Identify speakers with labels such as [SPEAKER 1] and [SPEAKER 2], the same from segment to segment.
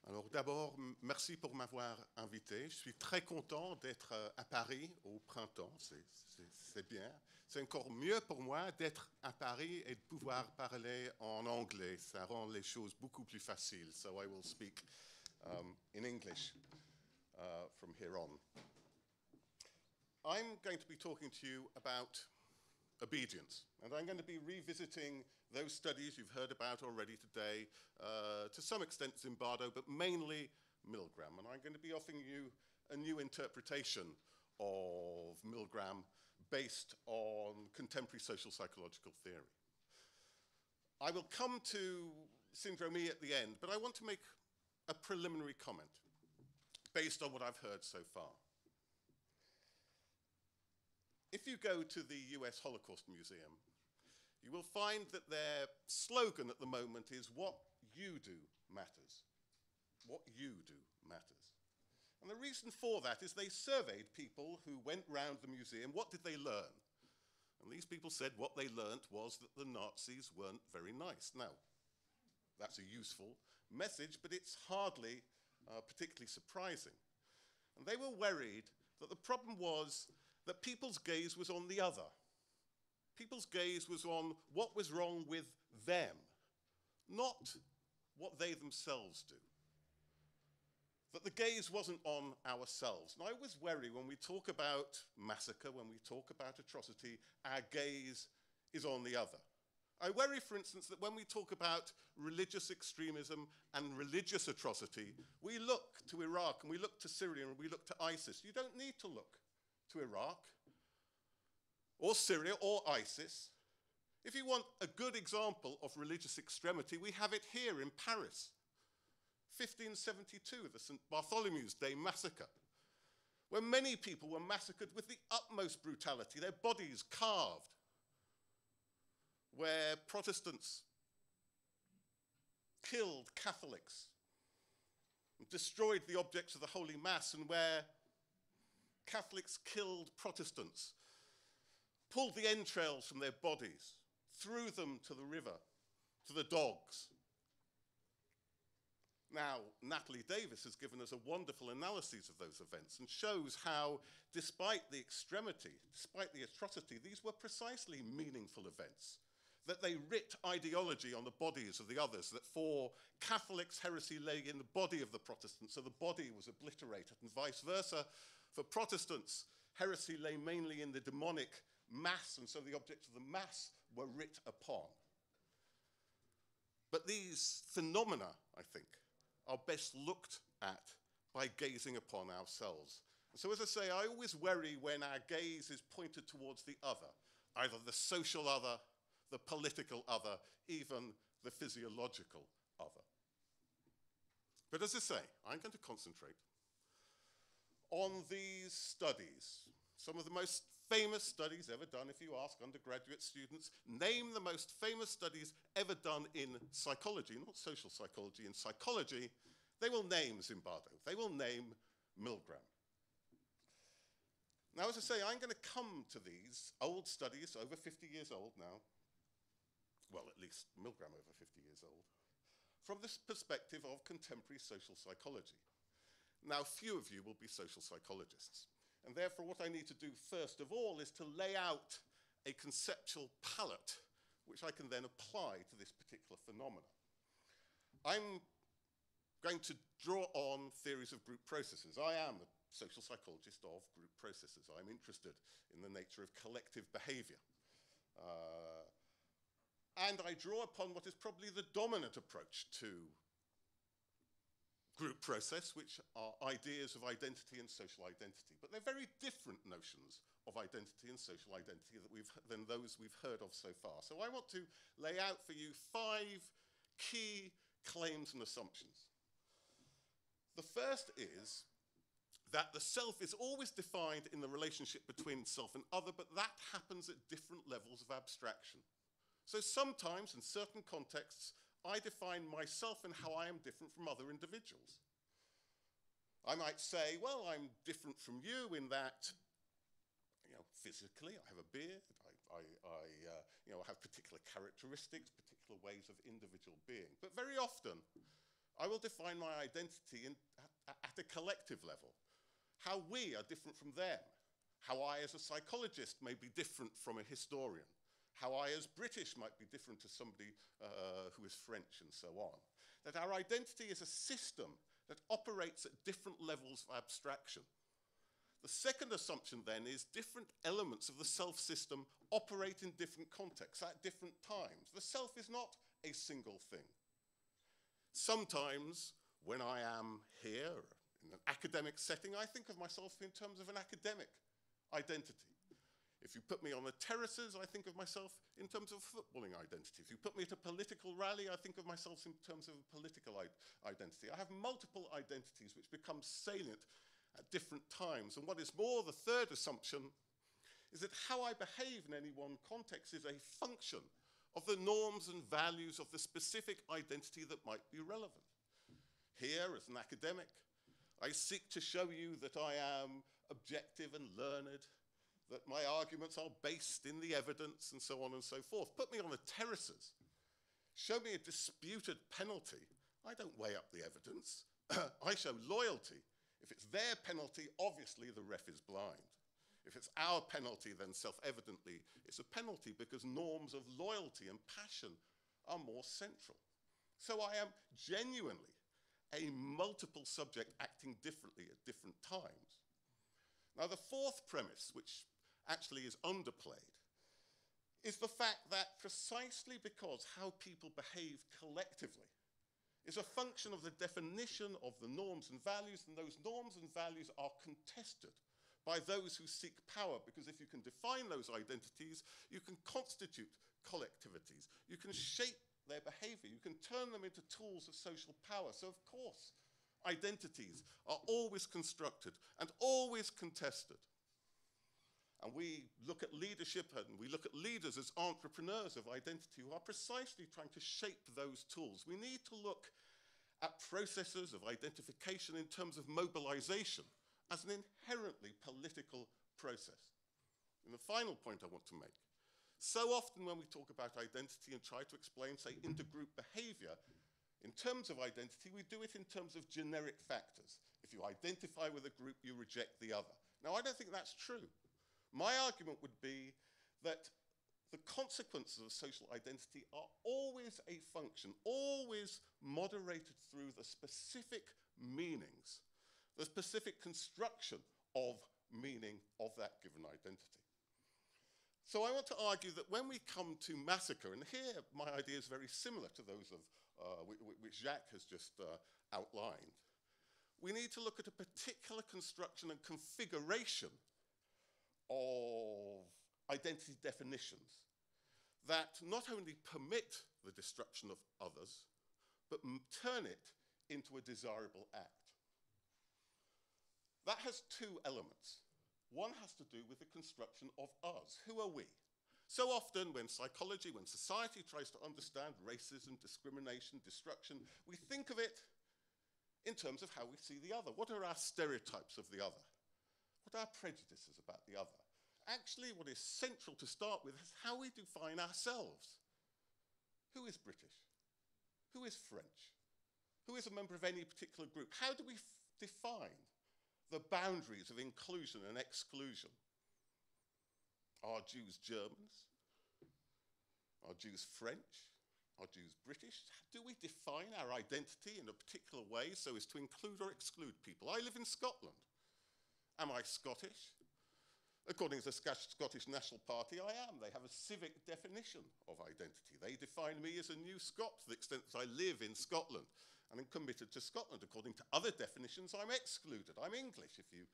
[SPEAKER 1] Alors d'abord, merci pour m'avoir invité. Je suis très content d'être à Paris au printemps, c'est bien. C'est encore mieux pour moi d'être à Paris et de pouvoir parler en anglais. Ça rend les choses beaucoup plus faciles. So I will speak in English from here on. I'm going to be talking to you about obedience, and I'm going to be revisiting those studies you've heard about already today, to some extent Zimbardo, but mainly Milgram, and I'm going to be offering you a new interpretation of Milgram based on contemporary social psychological theory. I will come to Syndrome E at the end, but I want to make a preliminary comment based on what I've heard so far. If you go to the US Holocaust Museum, you will find that their slogan at the moment is, "What you do matters." What you do matters. And the reason for that is they surveyed people who went round the museum. What did they learn? And these people said what they learnt was that the Nazis weren't very nice. Now, that's a useful message, but it's hardly particularly surprising. And they were worried that the problem was that people's gaze was on the other. People's gaze was on what was wrong with them, not what they themselves do. That the gaze wasn't on ourselves. And I always worry when we talk about massacre, when we talk about atrocity, our gaze is on the other. I worry, for instance, that when we talk about religious extremism and religious atrocity, we look to Iraq and we look to Syria and we look to ISIS. You don't need to look to Iraq or Syria or ISIS. If you want a good example of religious extremity, we have it here in Paris. 1572, the St. Bartholomew's Day massacre, where many people were massacred with the utmost brutality, their bodies carved, where Protestants killed Catholics, and destroyed the objects of the Holy Mass, and where Catholics killed Protestants, pulled the entrails from their bodies, threw them to the river, to the dogs. Now, Natalie Davis has given us a wonderful analysis of those events and shows how, despite the extremity, despite the atrocity, these were precisely meaningful events, that they writ ideology on the bodies of the others, that for Catholics, heresy lay in the body of the Protestants, so the body was obliterated, and vice versa. For Protestants, heresy lay mainly in the demonic mass, and so the objects of the mass were writ upon. But these phenomena, I think, are best looked at by gazing upon ourselves. And so, as I say, I always worry when our gaze is pointed towards the other, either the social other, the political other, even the physiological other. But as I say, I'm going to concentrate on these studies, some of the most famous studies ever done. If you ask undergraduate students, name the most famous studies ever done in psychology, not social psychology, in psychology, they will name Zimbardo, they will name Milgram. Now, as I say, I'm going to come to these old studies, over 50 years old now, well, at least Milgram over 50 years old, from this perspective of contemporary social psychology. Now, few of you will be social psychologists, and therefore what I need to do first of all is to lay out a conceptual palette which I can then apply to this particular phenomena. I'm going to draw on theories of group processes. I am a social psychologist of group processes. I'm interested in the nature of collective behavior. And I draw upon what is probably the dominant approach to group process, which are ideas of identity and social identity. But they're very different notions of identity and social identity than those we've heard of so far. So I want to lay out for you 5 key claims and assumptions. The first is that the self is always defined in the relationship between self and other, but that happens at different levels of abstraction. So sometimes, in certain contexts, I define myself and how I am different from other individuals. I might say, well, I'm different from you in that, physically, I have a beard, I have particular characteristics, particular ways of individual being. But very often, I will define my identity at a collective level. How we are different from them. How I as a psychologist may be different from a historian. How I as British might be different to somebody who is French, and so on. That our identity is a system that operates at different levels of abstraction. The second assumption then is different elements of the self system operate in different contexts at different times. The self is not a single thing. Sometimes when I am here in an academic setting, I think of myself in terms of an academic identity. If you put me on the terraces, I think of myself in terms of a footballing identity. If you put me at a political rally, I think of myself in terms of a political identity. I have multiple identities which become salient at different times. And what is more, the third assumption is that how I behave in any one context is a function of the norms and values of the specific identity that might be relevant. Here, as an academic, I seek to show you that I am objective and learned, that my arguments are based in the evidence, and so on and so forth. Put me on the terraces. Show me a disputed penalty. I don't weigh up the evidence. I show loyalty. If it's their penalty, obviously the ref is blind. If it's our penalty, then self-evidently it's a penalty because norms of loyalty and passion are more central. So I am genuinely a multiple subject acting differently at different times. Now the fourth premise, which actually is underplayed, is the fact that precisely because how people behave collectively is a function of the definition of the norms and values, and those norms and values are contested by those who seek power, because if you can define those identities, you can constitute collectivities, you can shape their behavior, you can turn them into tools of social power. So of course, identities are always constructed and always contested. And we look at leadership and we look at leaders as entrepreneurs of identity who are precisely trying to shape those tools. We need to look at processes of identification in terms of mobilization as an inherently political process. And the final point I want to make, so often when we talk about identity and try to explain, say, intergroup behavior, in terms of identity, we do it in terms of generic factors. If you identify with a group, you reject the other. Now, I don't think that's true. My argument would be that the consequences of social identity are always a function, always moderated through the specific meanings, the specific construction of meaning of that given identity. So I want to argue that when we come to massacre, and here my idea is very similar to those of which Jacques has just outlined, we need to look at a particular construction and configuration of identity definitions that not only permit the destruction of others, but turn it into a desirable act. That has two elements. One has to do with the construction of us. Who are we? So often when psychology, when society tries to understand racism, discrimination, destruction, we think of it in terms of how we see the other. What are our stereotypes of the other? What are our prejudices about the other? Actually, what is central to start with is how we define ourselves. Who is British? Who is French? Who is a member of any particular group? How do we define the boundaries of inclusion and exclusion? Are Jews Germans? Are Jews French? Are Jews British? Do we define our identity in a particular way so as to include or exclude people? I live in Scotland. Am I Scottish? According to the Scottish National Party, I am. They have a civic definition of identity. They define me as a new Scot to the extent that I live in Scotland and am committed to Scotland. According to other definitions, I'm excluded. I'm English. If you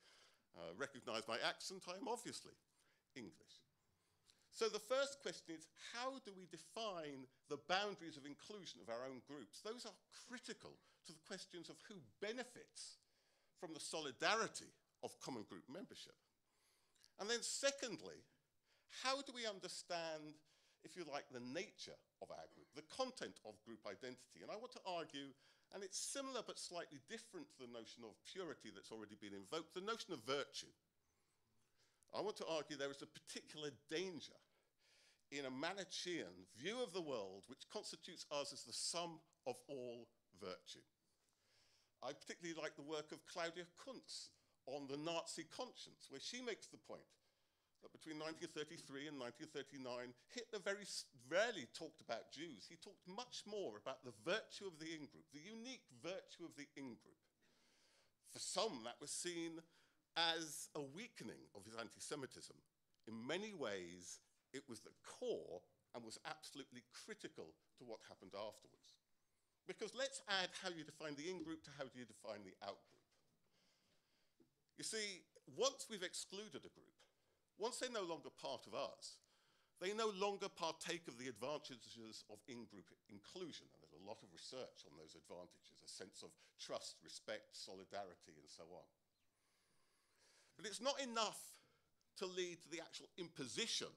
[SPEAKER 1] recognize my accent, I am obviously English. So the first question is, how do we define the boundaries of inclusion of our own groups? Those are critical to the questions of who benefits from the solidarity of common group membership. And then secondly, how do we understand, if you like, the nature of our group, the content of group identity? And I want to argue, and it's similar but slightly different to the notion of purity that's already been invoked, the notion of virtue. I want to argue there is a particular danger in a Manichaean view of the world which constitutes us as the sum of all virtue. I particularly like the work of Claudia Kuntz on the Nazi conscience, where she makes the point that between 1933 and 1939, Hitler very rarely talked about Jews. He talked much more about the virtue of the in-group, the unique virtue of the in-group. For some, that was seen as a weakening of his anti-Semitism. In many ways, it was the core and was absolutely critical to what happened afterwards. Because let's add how you define the in-group to how do you define the out-group. You see, once we've excluded a group, once they're no longer part of us, they no longer partake of the advantages of in-group inclusion. And there's a lot of research on those advantages, a sense of trust, respect, solidarity, and so on. But it's not enough to lead to the actual imposition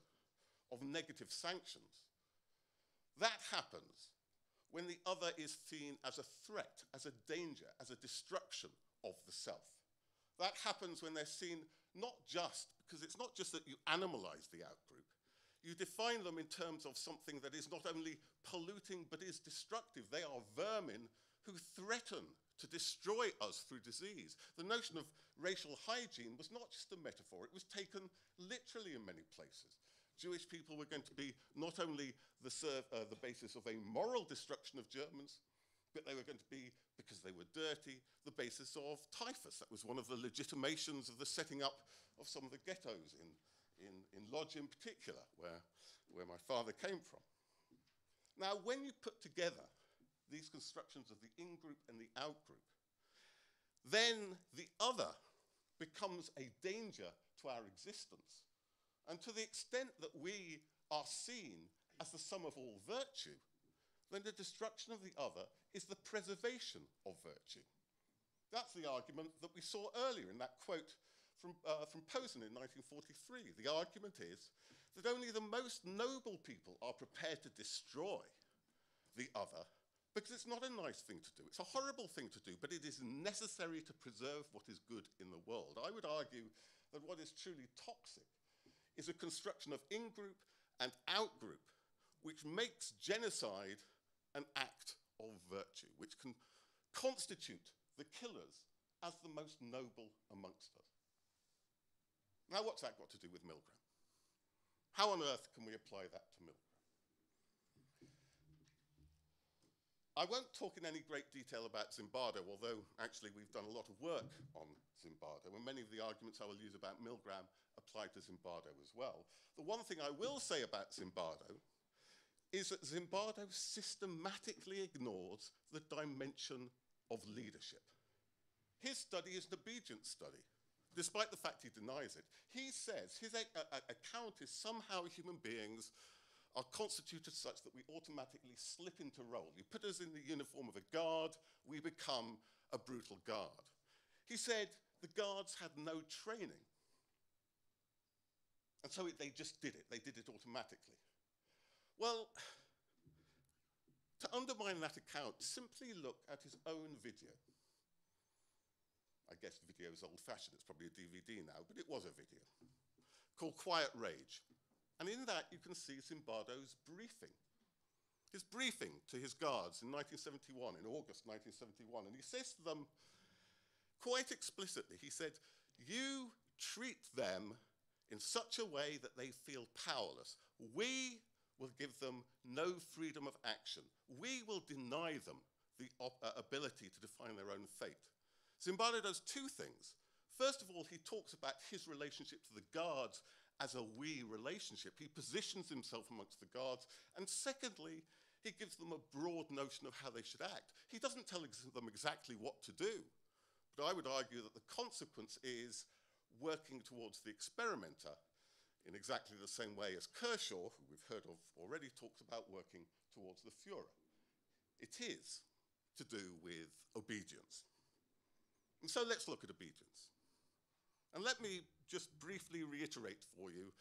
[SPEAKER 1] of negative sanctions. That happens when the other is seen as a threat, as a danger, as a destruction of the self. That happens when they're seen not just, because it's not just that you animalize the outgroup, you define them in terms of something that is not only polluting but is destructive. They are vermin who threaten to destroy us through disease. The notion of racial hygiene was not just a metaphor, it was taken literally in many places. Jewish people were going to be not only the basis of a moral destruction of Germans, but they were going to be, because they were dirty, the basis of typhus. That was one of the legitimations of the setting up of some of the ghettos in Lodz in particular, where my father came from. Now, when you put together these constructions of the in-group and the out-group, then the other becomes a danger to our existence. And to the extent that we are seen as the sum of all virtue, then the destruction of the other is the preservation of virtue. That's the argument that we saw earlier in that quote from Posen in 1943. The argument is that only the most noble people are prepared to destroy the other because it's not a nice thing to do. It's a horrible thing to do, but it is necessary to preserve what is good in the world. I would argue that what is truly toxic is a construction of in-group and out-group which makes genocide an act of virtue, which can constitute the killers as the most noble amongst us. Now, what's that got to do with Milgram? How on earth can we apply that to Milgram? I won't talk in any great detail about Zimbardo, although actually we've done a lot of work on Zimbardo, and many of the arguments I will use about Milgram apply to Zimbardo as well. The one thing I will say about Zimbardo is that Zimbardo systematically ignores the dimension of leadership. His study is an obedience study, despite the fact he denies it. He says his account is somehow human beings are constituted such that we automatically slip into role. You put us in the uniform of a guard, we become a brutal guard. He said the guards had no training. And so they just did it. They did it automatically. Well, to undermine that account, simply look at his own video. I guess video is old-fashioned. It's probably a DVD now, but it was a video called Quiet Rage. And in that, you can see Zimbardo's briefing. His briefing to his guards in 1971, in August 1971. And he says to them, quite explicitly, he said, you treat them in such a way that they feel powerless. We will give them no freedom of action. We will deny them the ability to define their own fate. Zimbardo does two things. First of all, he talks about his relationship to the guards as a we relationship. He positions himself amongst the guards. And secondly, he gives them a broad notion of how they should act. He doesn't tell them exactly what to do, but I would argue that the consequence is working towards the experimenter in exactly the same way as Kershaw, who we've heard of already, talks about working towards the Führer. It is to do with obedience. And so let's look at obedience. And let me just briefly reiterate for you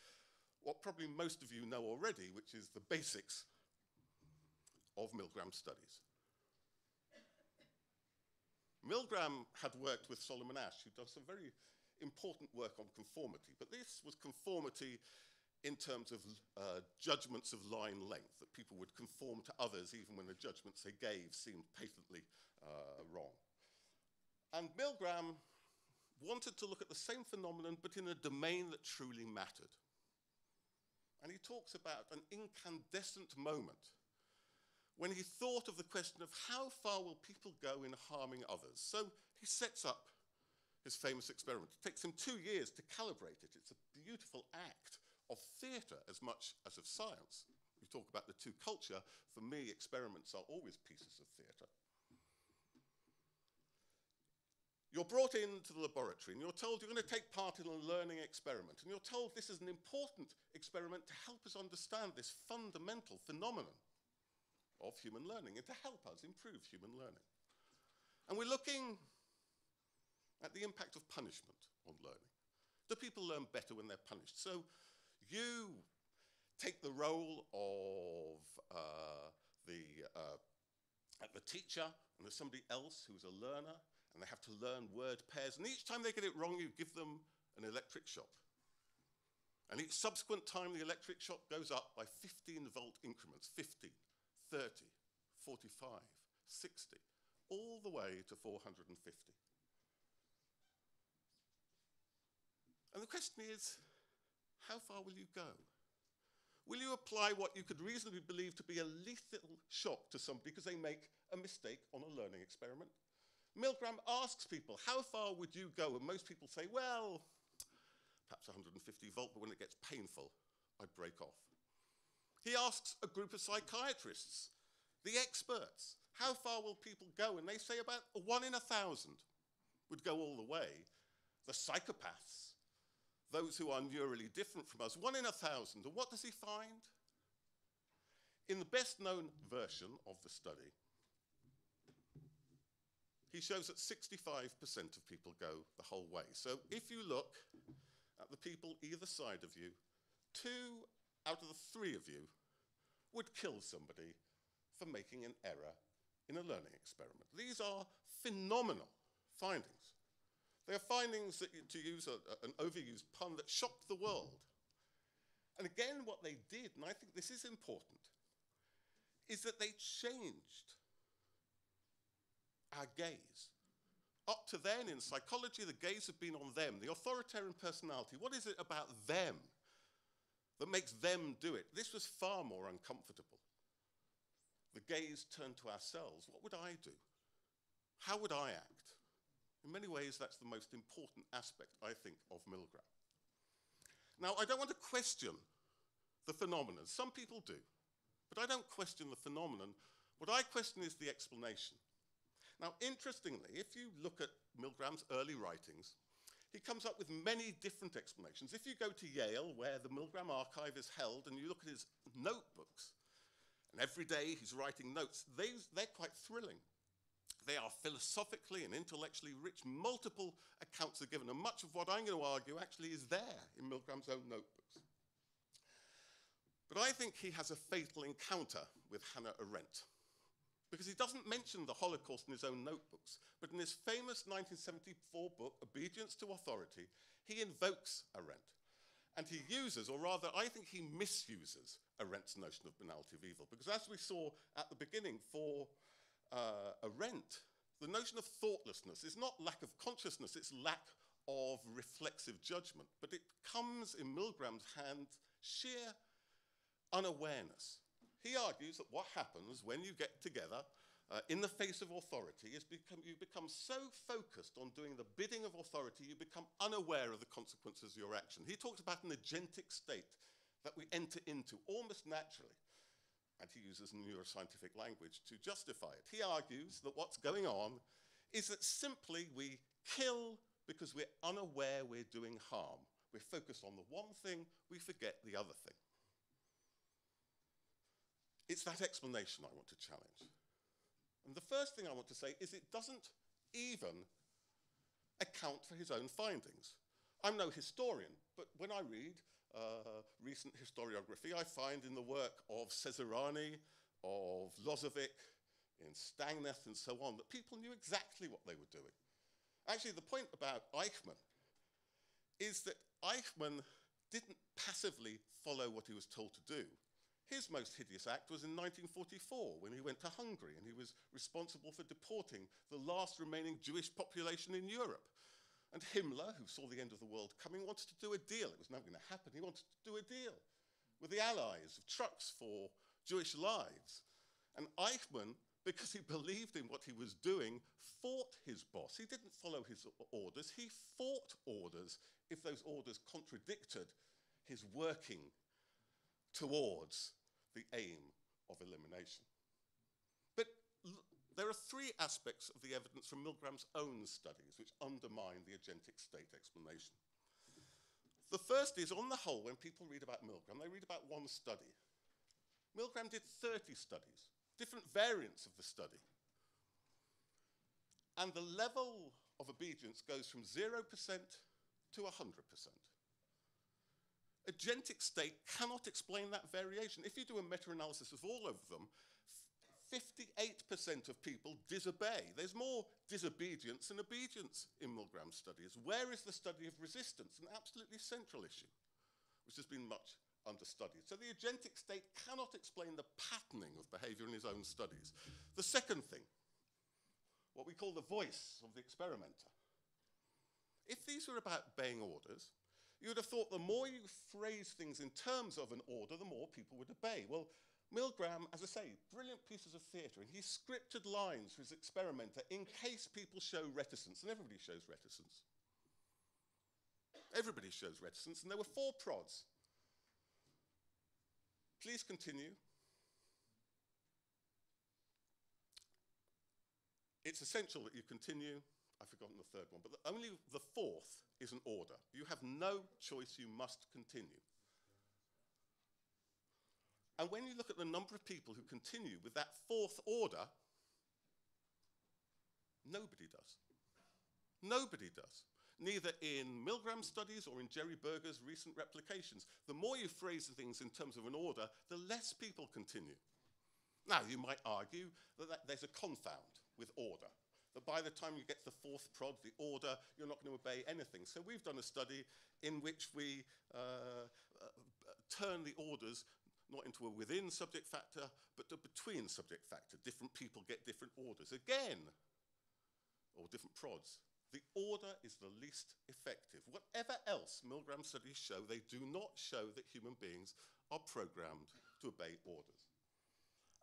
[SPEAKER 1] what probably most of you know already, which is the basics of Milgram studies. Milgram had worked with Solomon Asch, who does some very important work on conformity, but this was conformity in terms of judgments of line length, that people would conform to others even when the judgments they gave seemed patently wrong. And Milgram wanted to look at the same phenomenon, but in a domain that truly mattered. And he talks about an incandescent moment when he thought of the question of how far will people go in harming others. So he sets up his famous experiment. It takes him 2 years to calibrate it. It's a beautiful act of theatre as much as of science. We talk about the two culture. For me, experiments are always pieces of theatre. You're brought into the laboratory and you're told you're going to take part in a learning experiment. And you're told this is an important experiment to help us understand this fundamental phenomenon of human learning and to help us improve human learning. And we're looking at the impact of punishment on learning. Do people learn better when they're punished? So you take the role of the teacher, and there's somebody else who's a learner, and they have to learn word pairs, and each time they get it wrong, you give them an electric shock. And each subsequent time, the electric shock goes up by 15-volt increments, 50, 30, 45, 60, all the way to 450. And the question is, how far will you go? Will you apply what you could reasonably believe to be a lethal shock to somebody because they make a mistake on a learning experiment? Milgram asks people, how far would you go? And most people say, well, perhaps 150 volt, but when it gets painful, I'd break off. He asks a group of psychiatrists, the experts, how far will people go? And they say about 1 in 1,000 would go all the way. The psychopaths, those who are neurally different from us, 1 in 1,000. And what does he find? In the best known version of the study, he shows that 65% of people go the whole way. So if you look at the people either side of you, 2 out of the 3 of you would kill somebody for making an error in a learning experiment. These are phenomenal findings. They are findings that, to use an overused pun, that shocked the world. And again, what they did, and I think this is important, is that they changed our gaze. Up to then, in psychology, the gaze had been on them, the authoritarian personality. What is it about them that makes them do it? This was far more uncomfortable. The gaze turned to ourselves. What would I do? How would I act? In many ways, that's the most important aspect, I think, of Milgram. Now, I don't want to question the phenomenon. Some people do, but I don't question the phenomenon. What I question is the explanation. Now, interestingly, if you look at Milgram's early writings, he comes up with many different explanations. If you go to Yale, where the Milgram archive is held, and you look at his notebooks, and every day he's writing notes, they're quite thrilling. They are philosophically and intellectually rich. Multiple accounts are given, and much of what I'm going to argue actually is there in Milgram's own notebooks. But I think he has a fatal encounter with Hannah Arendt, because he doesn't mention the Holocaust in his own notebooks, but in his famous 1974 book, Obedience to Authority, he invokes Arendt. And he uses, or rather, I think he misuses Arendt's notion of banality of evil, because as we saw at the beginning, for Arendt, the notion of thoughtlessness is not lack of consciousness, it's lack of reflexive judgment. But it comes in Milgram's hand sheer unawareness. He argues that what happens when you get together in the face of authority is you become so focused on doing the bidding of authority, you become unaware of the consequences of your action. He talks about an agentic state that we enter into almost naturally. And he uses neuroscientific language to justify it. He argues that what's going on is that simply we kill because we're unaware we're doing harm. We're focused on the one thing, we forget the other thing. It's that explanation I want to challenge. And the first thing I want to say is it doesn't even account for his own findings. I'm no historian, but when I read recent historiography, I find in the work of Cesarani, of Lozovic, in Stangneth and so on, that people knew exactly what they were doing. Actually, the point about Eichmann is that Eichmann didn't passively follow what he was told to do. His most hideous act was in 1944 when he went to Hungary and he was responsible for deporting the last remaining Jewish population in Europe. And Himmler, who saw the end of the world coming, wanted to do a deal. It was never going to happen. He wanted to do a deal with the Allies of trucks for Jewish lives. And Eichmann, because he believed in what he was doing, fought his boss. He didn't follow his orders. He fought orders if those orders contradicted his working towards the aim of elimination. But there are three aspects of the evidence from Milgram's own studies which undermine the agentic state explanation. The first is, on the whole, when people read about Milgram, they read about one study. Milgram did 30 studies, different variants of the study. And the level of obedience goes from 0% to 100%. Agentic state cannot explain that variation. If you do a meta-analysis of all of them, 58% of people disobey. There's more disobedience than obedience in Milgram's studies. Where is the study of resistance? An absolutely central issue, which has been much understudied. So the agentic state cannot explain the patterning of behavior in his own studies. The second thing, what we call the voice of the experimenter. If these were about obeying orders, you would have thought the more you phrase things in terms of an order, the more people would obey. Well, Milgram, as I say, brilliant pieces of theatre, and he scripted lines for his experimenter in case people show reticence, and everybody shows reticence. Everybody shows reticence, and there were 4 prods. Please continue. It's essential that you continue. I've forgotten the third one, but only the 4th is an order. You have no choice, you must continue. And when you look at the number of people who continue with that 4th order, nobody does. Nobody does. Neither in Milgram's studies or in Jerry Berger's recent replications. The more you phrase things in terms of an order, the less people continue. Now, you might argue that there's a confound with order, that by the time you get to the 4th prod, the order, you're not going to obey anything. So we've done a study in which we turn the orders not into a within subject factor, but a between subject factor. Different people get different orders. Again, or different prods. The order is the least effective. Whatever else Milgram studies show, they do not show that human beings are programmed to obey orders.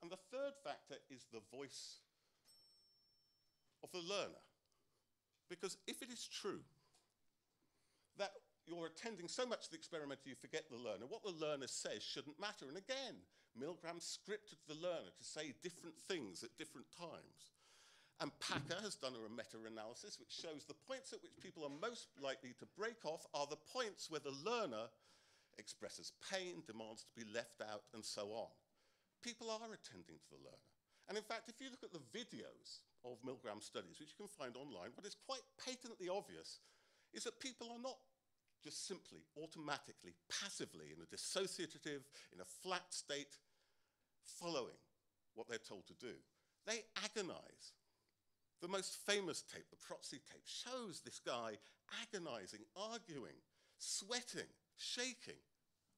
[SPEAKER 1] And the third factor is the voice of the learner. Because if it is true that you're attending so much to the experimenter you forget the learner, what the learner says shouldn't matter. And again, Milgram scripted the learner to say different things at different times. And Packer has done a meta-analysis which shows the points at which people are most likely to break off are the points where the learner expresses pain, demands to be left out, and so on. People are attending to the learner. And in fact, if you look at the videos of Milgram studies, which you can find online, what is quite patently obvious is that people are not just simply, automatically, passively, in a dissociative, in a flat state, following what they're told to do. They agonize. The most famous tape, the Protsy tape, shows this guy agonizing, arguing, sweating, shaking,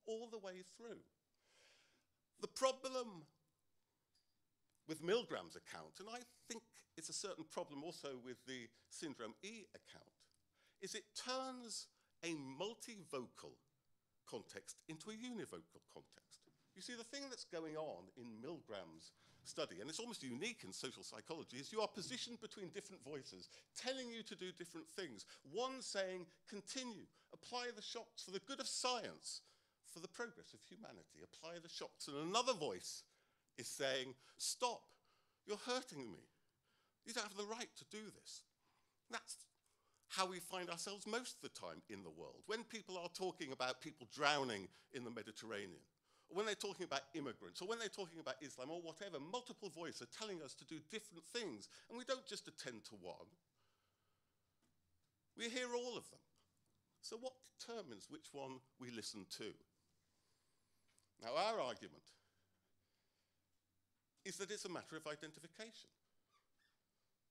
[SPEAKER 1] all the way through. The problem with Milgram's account, and I think it's a certain problem also with the Syndrome E account, is it turns a multivocal context into a univocal context. You see, the thing that's going on in Milgram's study, and it's almost unique in social psychology, is you are positioned between different voices, telling you to do different things. One saying, continue, apply the shocks for the good of science, for the progress of humanity, apply the shocks. And another voice is saying, stop, you're hurting me. You don't have the right to do this. That's how we find ourselves most of the time in the world. When people are talking about people drowning in the Mediterranean, or when they're talking about immigrants, or when they're talking about Islam, or whatever, multiple voices are telling us to do different things, and we don't just attend to one. We hear all of them. So what determines which one we listen to? Now, our argument is that it's a matter of identification.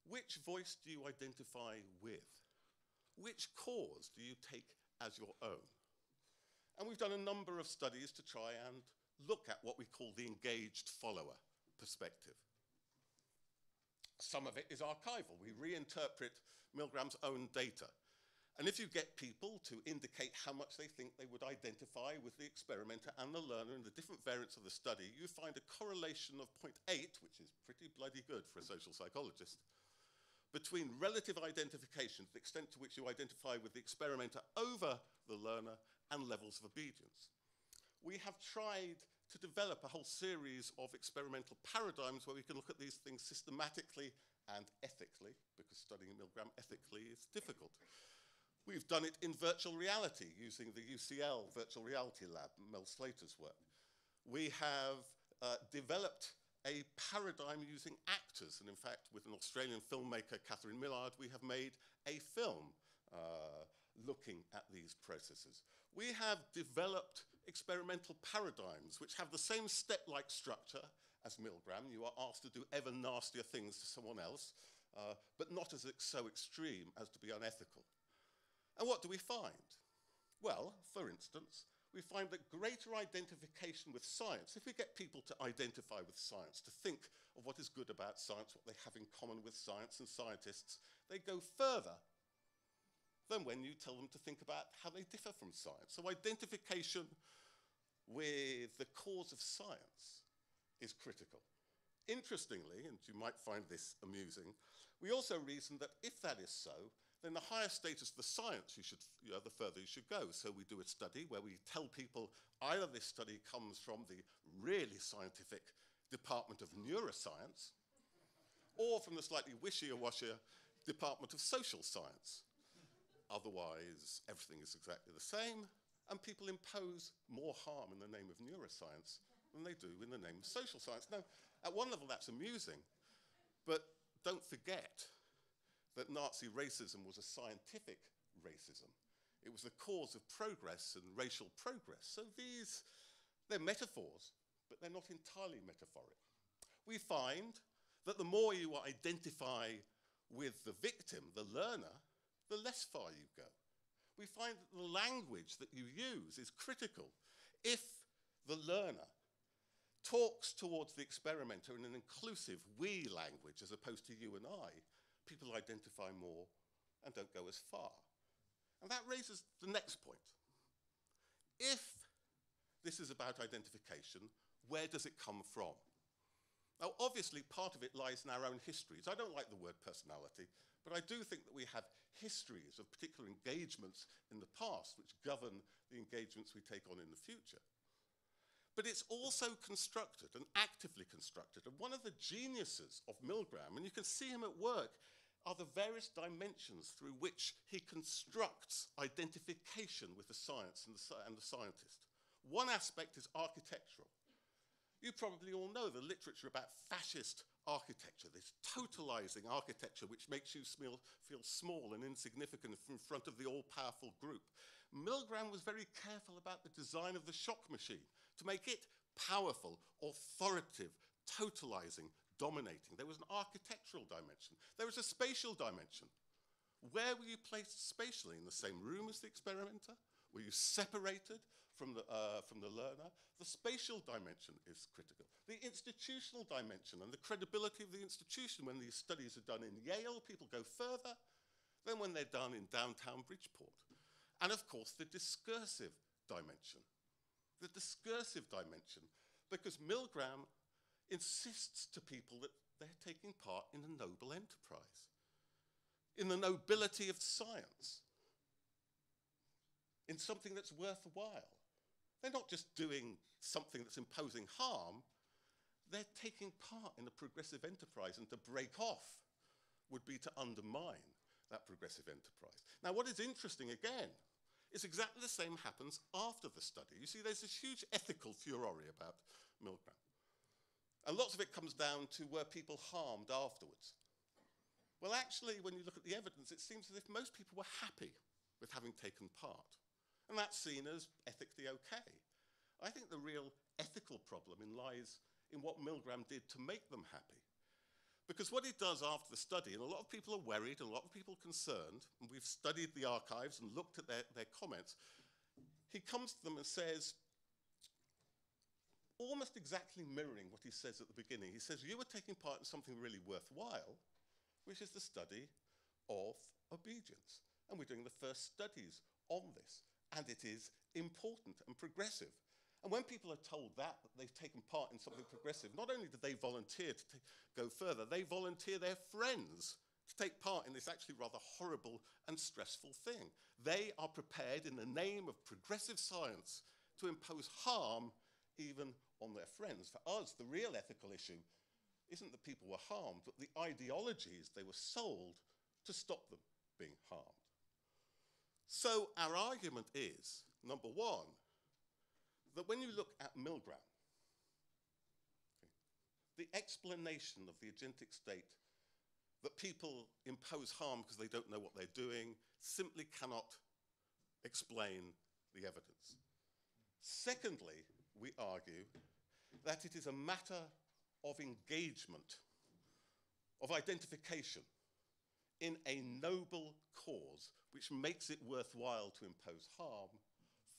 [SPEAKER 1] Which voice do you identify with? Which cause do you take as your own? And we've done a number of studies to try and look at what we call the engaged follower perspective. Some of it is archival. We reinterpret Milgram's own data. And if you get people to indicate how much they think they would identify with the experimenter and the learner in the different variants of the study, you find a correlation of 0.8, which is pretty bloody good for a social psychologist, between relative identification, the extent to which you identify with the experimenter over the learner, and levels of obedience. We have tried to develop a whole series of experimental paradigms where we can look at these things systematically and ethically, because studying Milgram ethically is difficult. We've done it in virtual reality using the UCLA Virtual Reality Lab, Mel Slater's work. We have developed a paradigm using actors, and in fact, with an Australian filmmaker, Catherine Millard, we have made a film looking at these processes. We have developed experimental paradigms which have the same step-like structure as Milgram. You are asked to do ever nastier things to someone else, but not as so extreme as to be unethical. And what do we find? Well, for instance, we find that greater identification with science, if we get people to identify with science, to think of what is good about science, what they have in common with science and scientists, they go further than when you tell them to think about how they differ from science. So identification with the cause of science is critical. Interestingly, and you might find this amusing, we also reason that if that is so, then the higher status of the science the further you should go. So we do a study where we tell people either this study comes from the really scientific department of neuroscience or from the slightly wishy-washy department of social science. Otherwise, everything is exactly the same, and people impose more harm in the name of neuroscience than they do in the name of social science. Now, at one level, that's amusing, but don't forget that Nazi racism was a scientific racism. It was the cause of progress and racial progress. So they're metaphors, but they're not entirely metaphoric. We find that the more you identify with the victim, the learner, the less far you go. We find that the language that you use is critical. If the learner talks towards the experimenter in an inclusive we language as opposed to you and I, people identify more and don't go as far. And that raises the next point. If this is about identification, where does it come from? Now, obviously, part of it lies in our own histories. I don't like the word personality, but I do think that we have histories of particular engagements in the past which govern the engagements we take on in the future. But it's also constructed and actively constructed. And one of the geniuses of Milgram, and you can see him at work, are the various dimensions through which he constructs identification with the science and the scientist. One aspect is architectural. You probably all know the literature about fascist architecture, this totalizing architecture which makes you feel small and insignificant in front of the all-powerful group. Milgram was very careful about the design of the shock machine to make it powerful, authoritative, totalizing, dominating. There was an architectural dimension. There was a spatial dimension. Where were you placed spatially? In the same room as the experimenter? Were you separated from the learner? The spatial dimension is critical. The institutional dimension and the credibility of the institution. When these studies are done in Yale, people go further than when they're done in downtown Bridgeport. And of course, the discursive dimension. The discursive dimension, because Milgram insists to people that they're taking part in a noble enterprise, in the nobility of science, in something that's worthwhile. They're not just doing something that's imposing harm, they're taking part in a progressive enterprise, and to break off would be to undermine that progressive enterprise. Now, what is interesting, again, is exactly the same happens after the study. You see, there's this huge ethical furore about Milgram. And lots of it comes down to were people harmed afterwards. Well, actually, when you look at the evidence, it seems as if most people were happy with having taken part. And that's seen as ethically okay. I think the real ethical problem lies in what Milgram did to make them happy. Because what he does after the study, and a lot of people are worried, and a lot of people are concerned, and we've studied the archives and looked at their comments, he comes to them and says, almost exactly mirroring what he says at the beginning. He says, you are taking part in something really worthwhile, which is the study of obedience. And we're doing the first studies on this. And it is important and progressive. And when people are told that they've taken part in something progressive, not only do they volunteer to go further, they volunteer their friends to take part in this actually rather horrible and stressful thing. They are prepared in the name of progressive science to impose harm even on their friends. For us, the real ethical issue isn't that people were harmed, but the ideologies they were sold to stop them being harmed. So our argument is, number one, that when you look at Milgram, the explanation of the agentic state that people impose harm because they don't know what they're doing simply cannot explain the evidence. Secondly, we argue that it is a matter of engagement, of identification in a noble cause which makes it worthwhile to impose harm.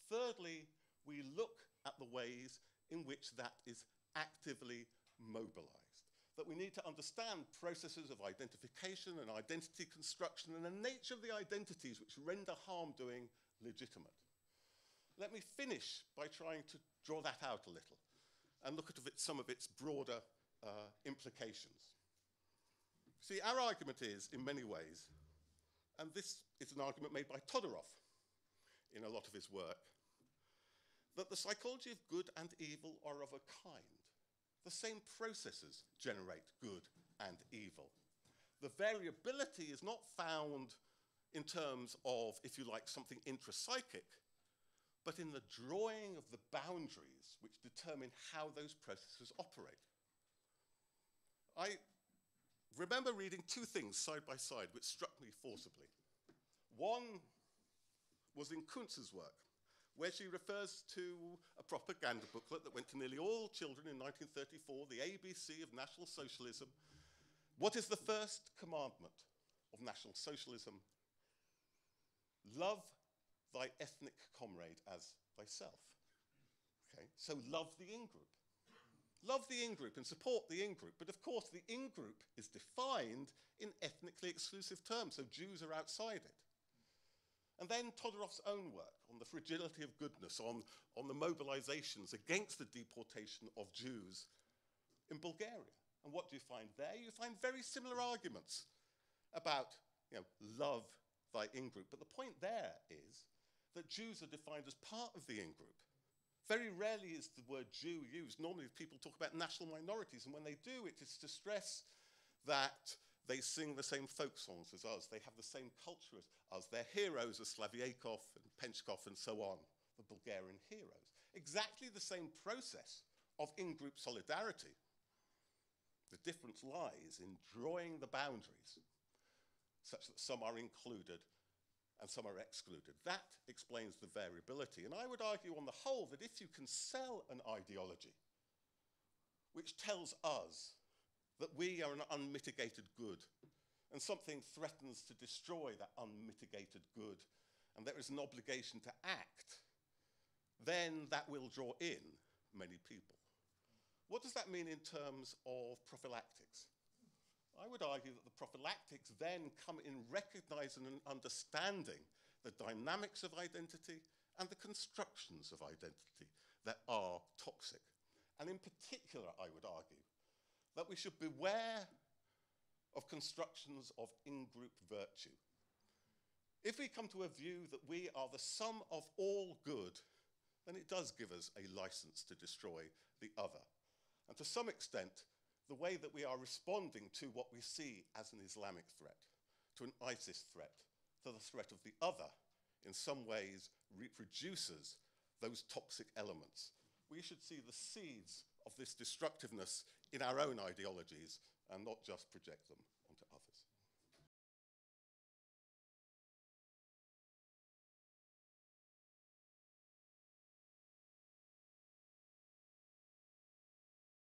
[SPEAKER 1] Thirdly, we look at the ways in which that is actively mobilized. That we need to understand processes of identification and identity construction and the nature of the identities which render harm doing legitimate. Let me finish by trying to draw that out a little and look at some of its broader implications. See, our argument is, in many ways, and this is an argument made by Todorov in a lot of his work, that the psychology of good and evil are of a kind. The same processes generate good and evil. The variability is not found in terms of, if you like, something intrapsychic, but in the drawing of the boundaries which determine how those processes operate. I remember reading two things side by side which struck me forcibly. One was in Kuntz's work, where she refers to a propaganda booklet that went to nearly all children in 1934, the ABC of National Socialism. What is the first commandment of National Socialism? Love thy ethnic comrade as thyself. Okay, so love the in-group. Love the in-group and support the in-group. But of course, the in-group is defined in ethnically exclusive terms, so Jews are outside it. And then Todorov's own work on the fragility of goodness, on the mobilizations against the deportation of Jews in Bulgaria. And what do you find there? You find very similar arguments about, love thy in-group. But the point there is that Jews are defined as part of the in-group. Very rarely is the word Jew used. Normally people talk about national minorities, and when they do, it is to stress that they sing the same folk songs as us. They have the same culture as us. Their heroes are Slavyakov and Penchkov and so on, the Bulgarian heroes. Exactly the same process of in-group solidarity. The difference lies in drawing the boundaries such that some are included and some are excluded. That explains the variability. And I would argue on the whole that if you can sell an ideology which tells us that we are an unmitigated good, and something threatens to destroy that unmitigated good, and there is an obligation to act, then that will draw in many people. What does that mean in terms of prophylactics? I would argue that the prophylactics then come in recognizing and understanding the dynamics of identity and the constructions of identity that are toxic. And in particular, I would argue that we should beware of constructions of in-group virtue. If we come to a view that we are the sum of all good, then it does give us a license to destroy the other. And to some extent, the way that we are responding to what we see as an Islamic threat, to an ISIS threat, to the threat of the other, in some ways reproduces those toxic elements. We should see the seeds of this destructiveness in our own ideologies and not just project them